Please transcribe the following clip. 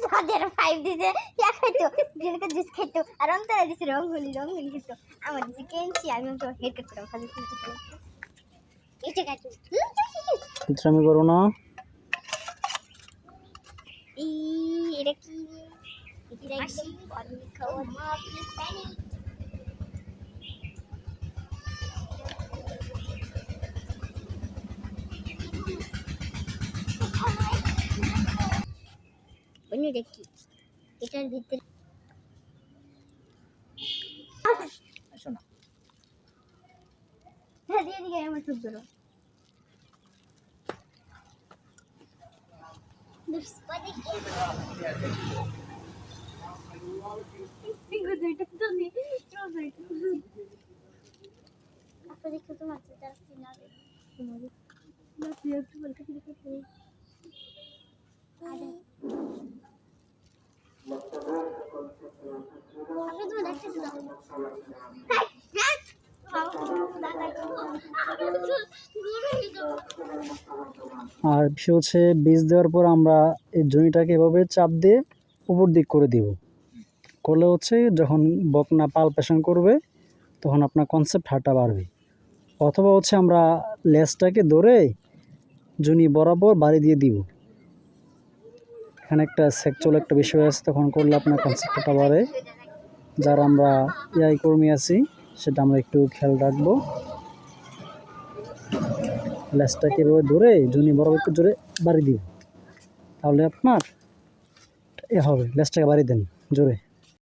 তাদের 5 দিছে ইয়া খাইতো দিনকে জুস খাইতো আর অন্তরা দিছে রঙগুলি খেতো আমার দিছে কেনছি আমি তো হেড কাট করে খালি খেতে এটা কাটু আমি করো না এটা কি এটা কি আমি খাওয়া মাফি পানি বনি দেখি এটার ভিতরে আসো না হ্যাঁ দিয়ে দিকে আমার চুপ ধরো দুষ্পাদি কি সিঙ্গো দুইটা তো নি চল দুইটা আপনি দেখো তো মাছ তার চিনা দে তোমাদের না তুই একটু বলতে কি দেখতে আরে আপনি তো দেখতেছ না আর বিষয় হচ্ছে বীজ দেওয়ার পর আমরা এই জমিটাকে এভাবে চাপ দিয়ে উপর দিক করে দিব করলে হচ্ছে যখন বকনা পালপেশন করবে তখন আপনার কনসেপ্ট হাঁটা বাড়বে অথবা হচ্ছে আমরা লেজটাকে ধরে জুনি বরাবর বাড়ি দিয়ে দিব এখানে একটা সেকচুয়াল একটা বিষয় আছে তখন করলে আপনার কনসেপ্ট হাঁটা বাড়ে যারা আমরা ইয়াই কর্মী আছি সেটা আমরা একটু খেয়াল রাখবো লেজটাকে এভাবে ধরে জুনি বরাবর একটু জোরে বাড়ি দিব তাহলে আপনার এ হবে লেজটাকে বাড়ি দেন জোরে